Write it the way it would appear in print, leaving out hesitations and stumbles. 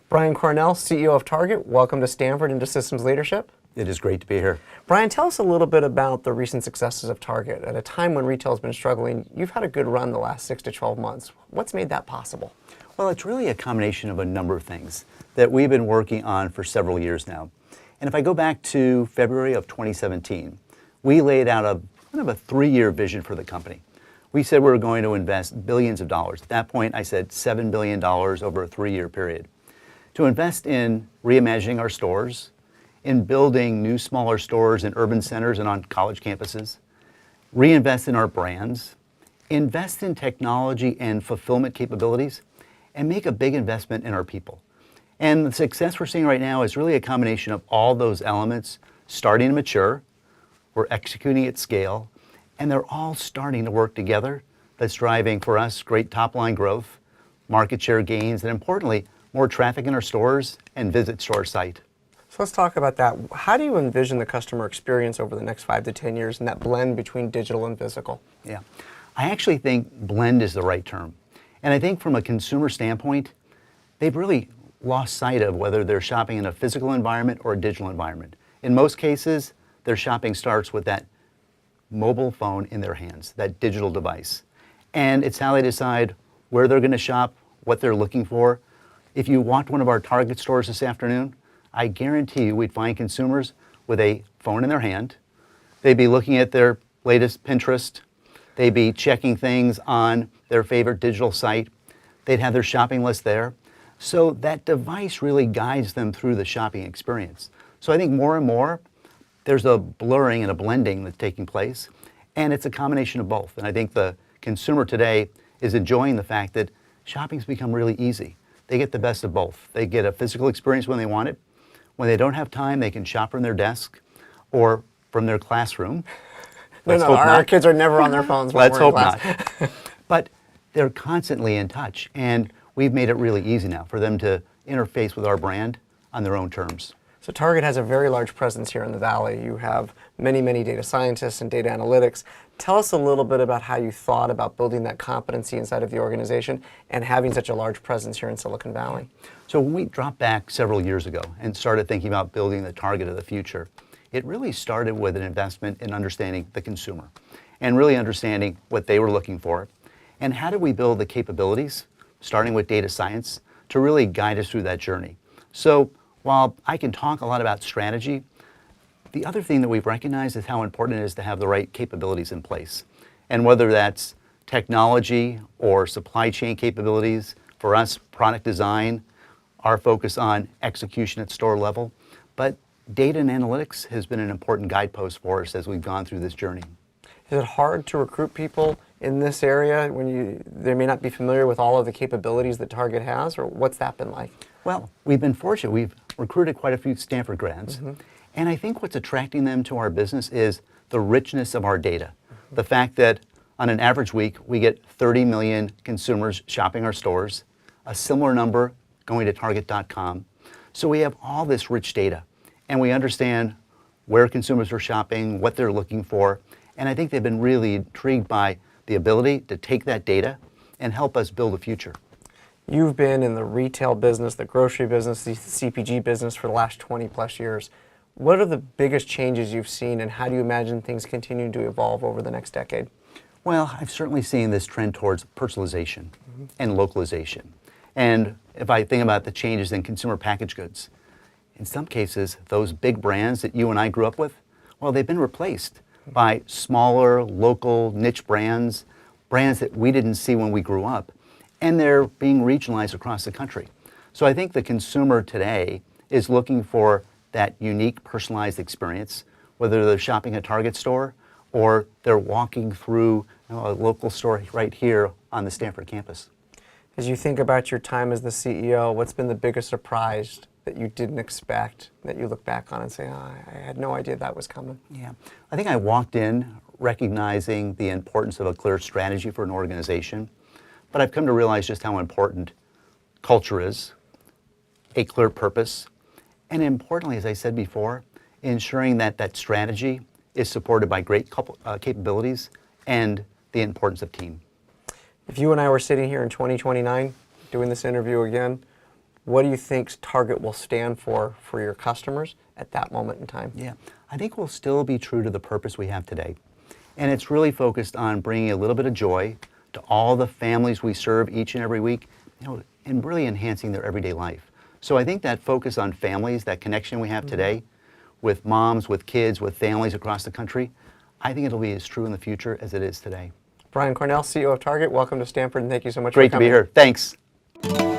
Brian Cornell, CEO of Target, welcome to Stanford into Systems Leadership. It is great to be here. Brian, tell us a little bit about the recent successes of Target. At a time when retail has been struggling, you've had a good run the last 6 to 12 months. What's made that possible? Well, it's really a combination of a number of things that we've been working on for several years now. And if I go back to February of 2017, we laid out a kind of a 3-year vision for the company. We said we were going to invest billions of dollars. At that point, I said $7 billion over a 3-year period. To invest in reimagining our stores, in building new smaller stores in urban centers and on college campuses, reinvest in our brands, invest in technology and fulfillment capabilities, and make a big investment in our people. And the success we're seeing right now is really a combination of all those elements starting to mature, we're executing at scale, and they're all starting to work together. That's driving, for us, great top-line growth, market share gains, and importantly, more traffic in our stores and visits to our site. So let's talk about that. How do you envision the customer experience over the next 5 to 10 years and that blend between digital and physical? Yeah, I actually think blend is the right term. And I think from a consumer standpoint, they've really lost sight of whether they're shopping in a physical environment or a digital environment. In most cases, their shopping starts with that mobile phone in their hands, that digital device. And it's how they decide where they're going to shop, what they're looking for. If you walked one of our Target stores this afternoon, I guarantee you we'd find consumers with a phone in their hand. They'd be looking at their latest Pinterest. They'd be checking things on their favorite digital site. They'd have their shopping list there. So that device really guides them through the shopping experience. So I think more and more, there's a blurring and a blending that's taking place, and it's a combination of both. And I think the consumer today is enjoying the fact that shopping's become really easy. They get the best of both. They get a physical experience when they want it. When they don't have time, they can shop from their desk or from their classroom. Our kids are never on their phones when Let's we're in hope class. not. But they're constantly in touch, and we've made it really easy now for them to interface with our brand on their own terms. So Target has a very large presence here in the Valley. You have many, many data scientists and data analytics. Tell us a little bit about how you thought about building that competency inside of the organization and having such a large presence here in Silicon Valley. So when we dropped back several years ago and started thinking about building the Target of the future, it really started with an investment in understanding the consumer and really understanding what they were looking for and how do we build the capabilities, starting with data science, to really guide us through that journey. So while I can talk a lot about strategy, the other thing that we've recognized is how important it is to have the right capabilities in place. And whether that's technology or supply chain capabilities, for us, product design, our focus on execution at store level, but data and analytics has been an important guidepost for us as we've gone through this journey. Is it hard to recruit people in this area when they may not be familiar with all of the capabilities that Target has, or what's that been like? Well, we've been fortunate. We've recruited quite a few Stanford grads. And I think what's attracting them to our business is the richness of our data. The fact that on an average week, we get 30 million consumers shopping our stores, a similar number going to Target.com. So we have all this rich data, and we understand where consumers are shopping, what they're looking for, and I think they've been really intrigued by the ability to take that data and help us build a future. You've been in the retail business, the grocery business, the CPG business for the last 20 plus years. What are the biggest changes you've seen, and how do you imagine things continue to evolve over the next decade? Well, I've certainly seen this trend towards personalization and localization. And if I think about the changes in consumer packaged goods, in some cases, those big brands that you and I grew up with, well, they've been replaced by smaller, local, niche brands, brands that we didn't see when we grew up, and they're being regionalized across the country. So I think the consumer today is looking for that unique, personalized experience, whether they're shopping at a Target store or they're walking through a local store right here on the Stanford campus. As you think about your time as the CEO, what's been the biggest surprise that you didn't expect, that you look back on and say, oh, I had no idea that was coming? Yeah, I think I walked in recognizing the importance of a clear strategy for an organization, but I've come to realize just how important culture is, a clear purpose, and importantly, as I said before, ensuring that that strategy is supported by great capabilities and the importance of team. If you and I were sitting here in 2029 doing this interview again, what do you think Target will stand for your customers at that moment in time? Yeah, I think we'll still be true to the purpose we have today. And it's really focused on bringing a little bit of joy to all the families we serve each and every week, and really enhancing their everyday life. So I think that focus on families, that connection we have today with moms, with kids, with families across the country, I think it'll be as true in the future as it is today. Brian Cornell, CEO of Target, welcome to Stanford, and thank you so much Great for coming. to be here. Thanks.